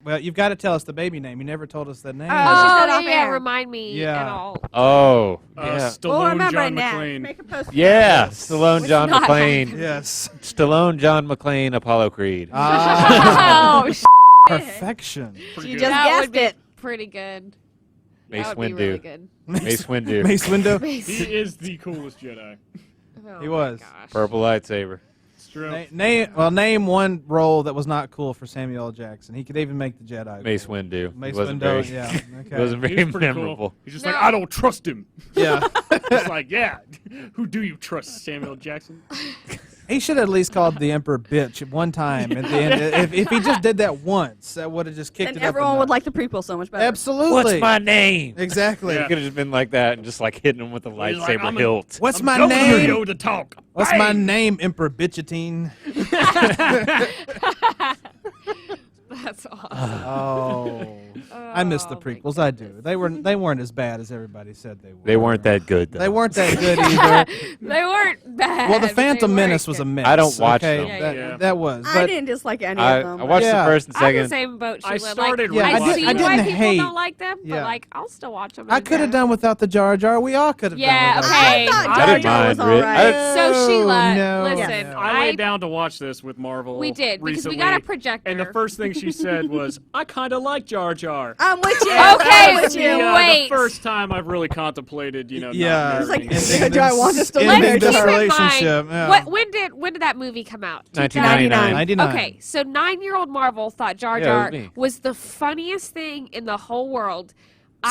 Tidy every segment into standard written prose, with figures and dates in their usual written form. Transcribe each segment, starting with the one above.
Well, you've got to tell us the baby name. You never told us the name. Oh, yeah, remind me Yeah. and all. Oh, yeah. Stallone John McClane. Make a post. Yeah, Stallone John not McClane. Yes. Stallone John McClane, Apollo Creed. Oh, Perfection. You just that guessed would be it. pretty good. Mace That would be Windu. really good. Mace Windu. Mace Windu. He is the coolest Jedi. Oh, He my was. gosh. Purple lightsaber. It's true. Name one role that was not cool for Samuel L. Jackson. He could even make the Jedi. Mace cool. Windu. Mace It wasn't Windu, very, yeah. It Okay. wasn't He very was pretty memorable. cool. He's just No. like, I don't trust him. Yeah. It's like, yeah, who do you trust, Samuel Jackson? He should have at least called the Emperor bitch at one time at the end. If he just did that once, that would have just kicked And it up. everyone would like the prequel so much better. Absolutely. What's my name? Exactly. He could have just been like that and just like hitting him with a He's like, lightsaber I'm a- hilt. What's I'm my Governor name? Yoda talk. What's my name, Emperor Bitchatine? That's awesome. Oh. I miss the Oh, my prequels. I do. goodness. They weren't as bad as everybody said they were. They weren't that good, though. They weren't that good either. They weren't bad. Well, The but Phantom they Menace weren't was a good. mess. I don't watch okay? them. Yeah, yeah. That was. I But didn't dislike any I of them. watched Yeah. the first and I'm the second. same boat. I Sheila. started Yeah, I I see didn't why people hate- don't like them, Yeah. but like I'll still watch them. I could have done without the Jar Jar. We all could have Yeah, done without okay. I Jar thought Jar. I Jar didn't Jar was mind, Rick. alright. So Sheila, no. listen, No. I laid down to watch this with Marvel. we did because recently, we got a projector. and the first thing she said was, "I kind of like Jar Jar." I'm with you. Okay, I'm with you. wait. The first time I've really contemplated, Yeah. not It's like, marrying. do I want this to Ending live? this Keep in mind, relationship. Yeah. when did that movie come out? 1999. 99. Okay, so 9-year-old Marvel thought Jar Yeah, Jar it was me. was the funniest thing in the whole world.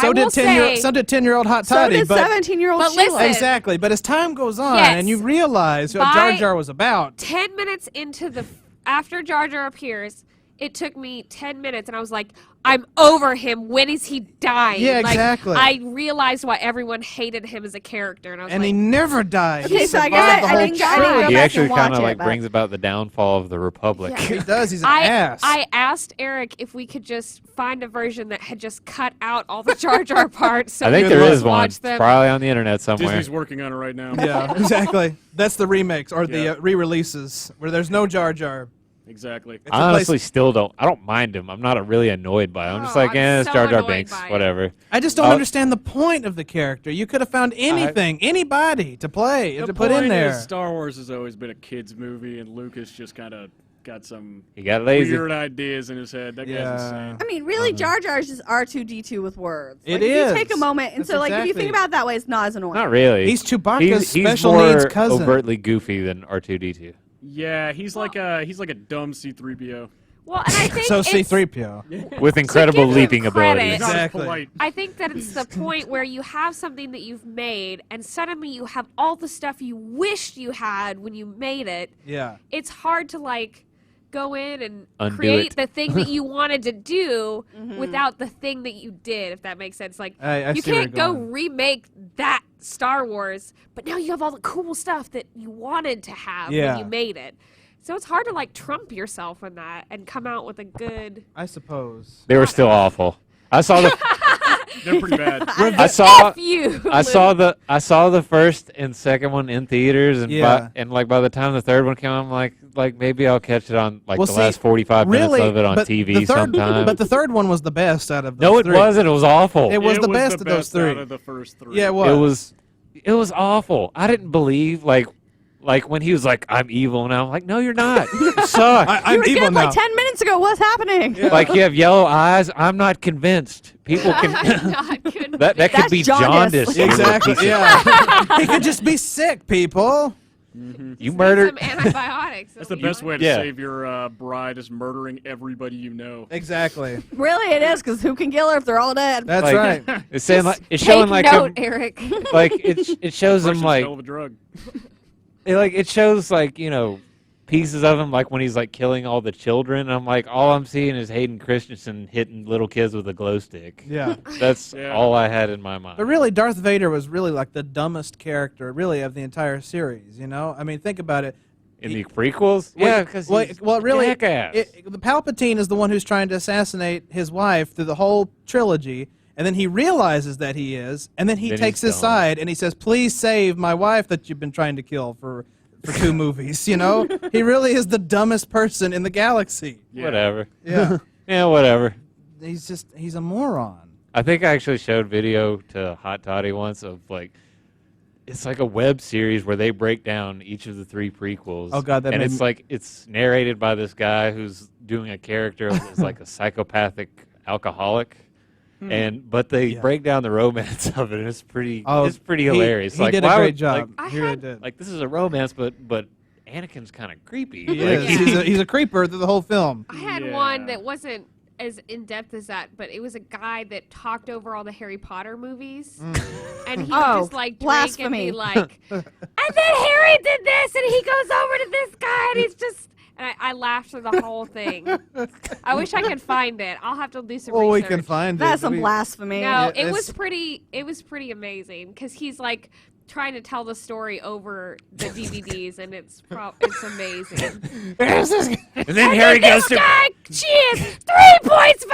So I did will 10-year say, so did 10-year-old Hot So Toddy. did but 17-year-old but Sheila. listen. exactly. But as time goes on Yes. and you realize what Jar By- Jar was about. 10 minutes into after Jar Jar appears, it took me 10 minutes, and I was like, I'm over him. When is he dying? Yeah, Like, exactly. I realized why everyone hated him as a character, and I was And like, he never died. Okay, He so I survived guess the I whole didn't go trilogy. He back actually and watch kind of it, like but- brings about the downfall of the Republic. Yeah. He does. He's an ass. I asked Eric if we could just find a version that had just cut out all the Jar Jar parts. So I think we there could is just one. watch It's them. probably on the internet somewhere. Disney's working on it right now. Yeah, exactly. That's the remakes or the Yeah. re-releases where there's no Jar Jar. Exactly. It's a I honestly still don't. I don't mind him. I'm not really annoyed by him. I'm just Oh, like, I'm it's so Jar Jar annoyed Binks, by it. whatever. I just don't Oh. understand the point of the character. You could have found anything, anybody to play, The to put in point there. is Star Wars has always been a kids' movie, and Lucas just kind of got some He got lazy. weird ideas in his head. That Yeah. guy's insane. I mean, really, Jar Jar is just R2-D2 with words. It Like, if is. you take a moment, and That's so, like, if you exactly- think about it that way, it's not as annoying. Not really. He's Chewbacca's he's special more needs cousin. overtly goofy than R2-D2. Yeah, he's like a dumb C-3PO. Well, and I think So it's, C-3PO. With incredible give him leaping credit- abilities. He's not as Exactly. polite. I think that it's the point where you have something that you've made, and suddenly you have all the stuff you wished you had when you made it. Yeah. It's hard to like go in and Undo create it. the thing that you wanted to do Mm-hmm. without the thing that you did, if that makes sense. Like I you see where can't you're go going. remake that Star Wars, but now you have all the cool stuff that you wanted to have Yeah. when you made it. So it's hard to like trump yourself in that and come out with a good. I suppose. They were still awful. I saw the They're pretty bad. I saw F you. I saw the first and second one in theaters, and Yeah. by the time the third one came out, I'm like maybe I'll catch it on like Well, the see, last 45 minutes Really, of it on but TV the third, sometime. But the third one was the best out of those No, it three. wasn't. It was awful. It was the best of those three. out of the first three. Yeah, it was. It was awful. I didn't believe like when he was like, I'm evil, and I'm like, no, you're not. You suck. You I'm were evil good now. like 10 minutes ago. What's happening? Yeah. Like you have yellow eyes. I'm not convinced. People I'm can. not convinced. that could That's be jaundice. jaundice. you little Exactly. piece of- Yeah. He could just be sick, people. You Need murdered. some antibiotics. That's the It'll be best fine. way to Yeah. save your bride is murdering everybody you know. Exactly. Really, it is, because who can kill her if they're all dead? That's Like- right. It's saying like it's Take showing like note, Eric. like it shows him Russian's like hell of a drug. it shows like pieces of him like when he's like killing all the children. And I'm like all I'm seeing is Hayden Christensen hitting little kids with a glow stick. Yeah. That's Yeah. all I had in my mind. But really, Darth Vader was really like the dumbest character, really, of the entire series. You know, I mean, think about it. In the prequels, yeah, because well, really, jackass. the Palpatine is the one who's trying to assassinate his wife through the whole trilogy, and then he realizes that he is, and then he Then takes he's his dumb. side and he says, "Please save my wife that you've been trying to kill for 2 movies." You know, he really is the dumbest person in the galaxy. Yeah. Whatever. Yeah. Yeah, whatever. he's a moron. I think I actually showed video to Hot Toddy once of like, it's like a web series where they break down each of the 3 prequels. Oh God, that and made it's me- like it's narrated by this guy who's doing a character that's like a psychopathic alcoholic, but they break down the romance of it. And it's pretty hilarious. He like, did a why great would- job. I He really had- did. Like this is a romance, but Anakin's kind of creepy. He Like, is. He's a creeper through the whole film. I had one that wasn't as in depth as that, but it was a guy that talked over all the Harry Potter movies, and he would just like drink and be blasphemy. like, and then Harry did this, and he goes over to this guy, and he's just. And I laughed through the whole thing. I wish I could find it. I'll have to do some Well, we research. can find That's it. some We- blasphemy. No, Yeah, it was it's- pretty. It was pretty amazing because he's like trying to tell the story over the DVDs, and it's amazing. and then Harry goes to Guy, cheers! 3 points for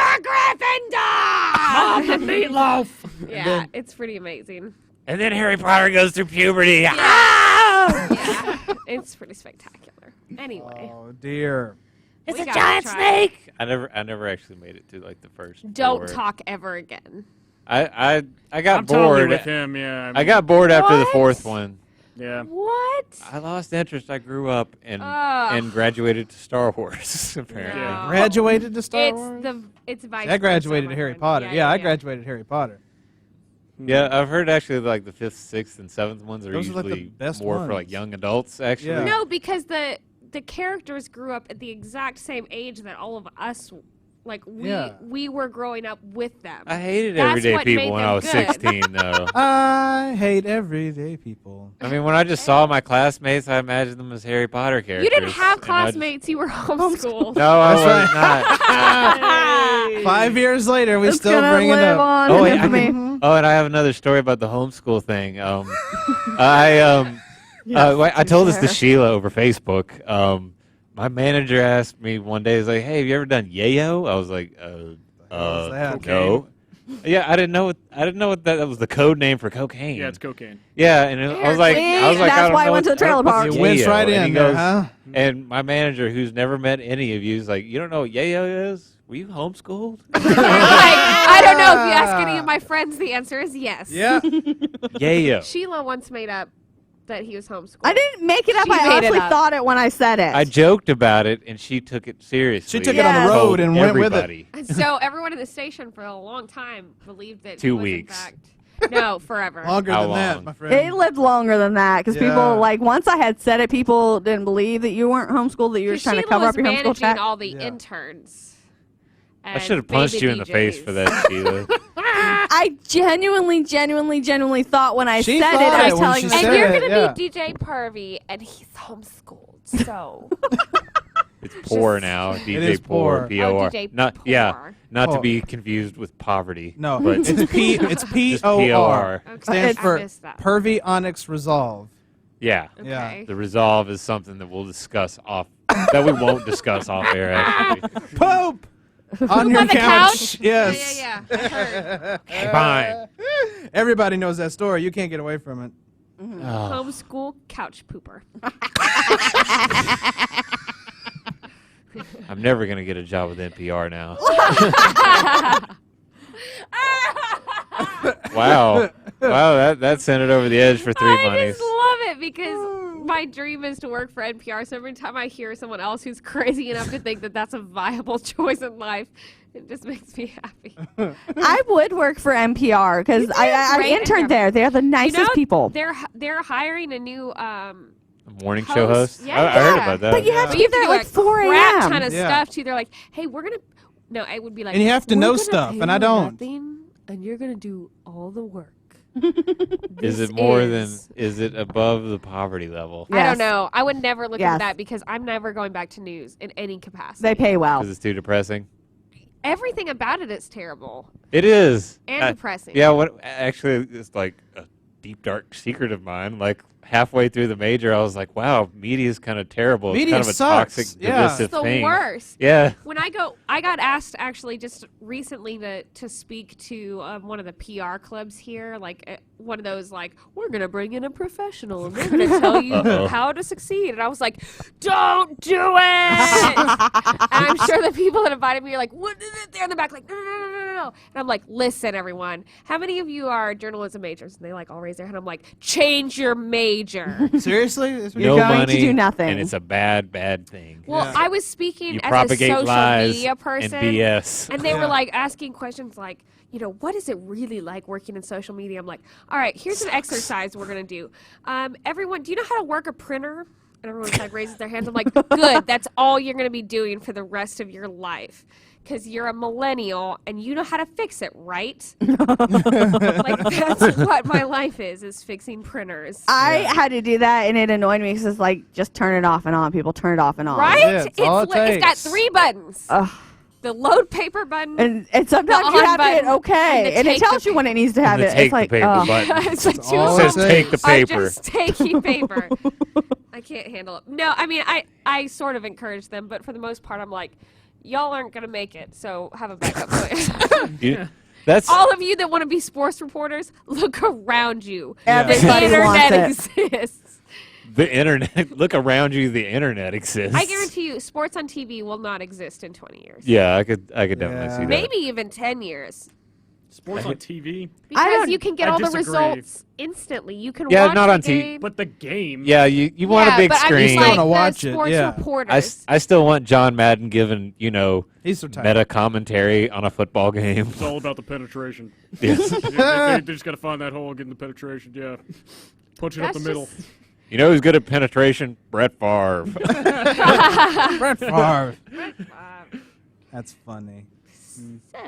Gryffindor. the meatloaf. Yeah, it's pretty amazing. And then Harry Potter goes through puberty. Yeah, it's pretty spectacular. Anyway, Oh dear. it's a giant snake. I never actually made it to like the first. Don't 4. talk ever again. I got I'm totally bored. with him. Yeah. I got bored after the What? 4th one. Yeah. What? I lost interest. I grew up and Ugh. graduated to Star Wars. Apparently, No. Graduated to Star Wars? It's vice I graduated versa, to my Harry friend. Potter. Yeah, I graduated to Harry Potter. yeah. I've heard actually like the 5th, 6th, and 7th ones are Those are, like, the usually best more for like ones. young adults. Actually, Yeah. No, because the characters grew up at the exact same age that all of us, like we were growing up with them. I hated That's Everyday what People made when I them was good. 16, though. I hate everyday people. I mean, when I just saw my classmates, I imagined them as Harry Potter characters. You didn't have and I just- classmates; you were homeschooled. No, I was That's not. 5 years later, we It's still gonna bring it live up. on Oh, in wait, I infamy. can- oh, and I have another story about the homeschool thing. I told this to Sheila over Facebook. My manager asked me one day, he's like, "Hey, have you ever done yayo?" I was like, hell is that? no." Yeah, I didn't know what that was the code name for cocaine. Yeah, it's cocaine. Yeah, and I was like, See? I was like, I That's don't why I know went to what- the trailer what's park. It wins yayo? right And he in there, goes- huh? And my manager, who's never met any of you, is like, "You don't know what yayo is? Were you homeschooled?" I don't know if you ask any of my friends. The answer is yes. Yeah. Yayo. Sheila once made up that he was homeschooled. I didn't make it up. She I made it honestly up. thought it when I said it. I joked about it, and she took it seriously. She took it on the road Told and went with it. everybody. And so everyone in the station for a long time believed that 2 he was, weeks. In fact, no, forever. Longer How than that, long? my friend. It lived longer than that because Yeah. people, like, once I had said it, people didn't believe that you weren't homeschooled, that you were just trying to Sheila cover was up your homeschool managing chat. all the Yeah. interns. I should have punched you in the face for that, Sheila. I genuinely thought when I She said it, thought I it was when telling she them. And said you're it, gonna yeah. be DJ P.O.R, and he's homeschooled, so It's poor now. DJ is P.O.R. poor. P.O.R. Oh, DJ Not yeah, P.O.R. not to Oh. be confused with poverty. No, but it's just It's P.O.R. P.O.R. Okay, Stands I for missed that. Pervy Onyx Resolve. Yeah. Yeah. Okay. The resolve is something that we'll discuss off that we won't discuss off air. Actually, Pope on your on the couch? Yes. Yeah. I heard. okay, fine. Everybody knows that story. You can't get away from it. Oh. Homeschool couch pooper. I'm never gonna get a job with NPR now. Wow, that sent it over the edge for Three I Monies. just love it because my dream is to work for NPR. So every time I hear someone else who's crazy enough to think that that's a viable choice in life, it just makes me happy. I would work for NPR because I great interned NPR. there. They're the nicest You know, people. They're hiring a new A morning show host. Yeah, I heard yeah. about that. But you have But to you be there do at like a 4 crap a.m. ton of Yeah. stuff too. They're like, hey, we're gonna. No, it would be like. And you have to "We're know gonna stuff, pay and I you don't." nothing, and you're gonna do all the work. Is This it more is- than? Is it above the poverty level? I Yes. don't know. I would never look Yes. into that because I'm never going back to news in any capacity. They pay well. Because it's too depressing. Everything about it is terrible It is. and depressing. Yeah. What? Actually, it's like deep dark secret of mine. Like halfway through the major, I was like, "Wow, media is kind of terrible. It's Media kind of a sucks. toxic, Yeah. divisive It's the thing." worst. Yeah. When I got asked actually just recently to speak to one of the PR clubs here, like one of those like, we're gonna bring in a professional and they're gonna tell you how to succeed, and I was like, don't do it. And I'm sure the people that invited me are like, what is it? They're in the back like, no. And I'm like, listen, everyone, how many of you are journalism majors? And they like all raise their hand. I'm like, change your major. Seriously? That's what No you're going money to do nothing. and it's a bad thing. Well, Yeah. I was speaking You as a propagate social lies media person. and BS. And they Yeah. were like asking questions like, what is it really like working in social media? I'm like, all right, here's an exercise we're going to do. Everyone, do you know how to work a printer? And everyone's like raises their hands. I'm like, good, that's all you're going to be doing for the rest of your life. Because you're a millennial and you know how to fix it, right? Like, that's what my life is fixing printers. I had to do that, and it annoyed me because it's like, just turn it off and on. People turn it off and on. Right? Yeah, it's all it It's got takes. 3 buttons. Ugh. The load paper button. And sometimes The you on have to hit button okay, and and the it take the tells you when it needs to have And it. the take It's like, the paper ugh. button. It's like That's two all of it them Says take the are paper. just taking paper. I can't handle it. No, I mean, I sort of encourage them, but for the most part, I'm like, y'all aren't going to make it, so have a backup plan. That's All of you that want to be sports reporters, look around you. Everybody The wants internet it. exists. the internet. Look around you. The internet exists. I guarantee you, sports on TV will not exist in 20 years. Yeah, I could definitely Yeah. see that. Maybe even 10 years. Sports on TV, Because you can get I all the disagree. results instantly. You can Yeah, watch not the on TV. game. but the game. Yeah, you want a big but screen. I'm just like wanna the watch it, sports yeah. reporters. I still want John Madden giving He's retired. meta commentary on a football game. It's all about the penetration. Yes. they just got to find that hole, get in the penetration. Yeah, punch it up the That's middle. just- You know who's good at penetration? Brett Favre. Brett Favre. Wow. That's funny. So,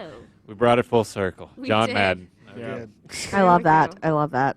We brought it full circle. We John did. Madden. Yeah. Good. I love There we that. go. I love that.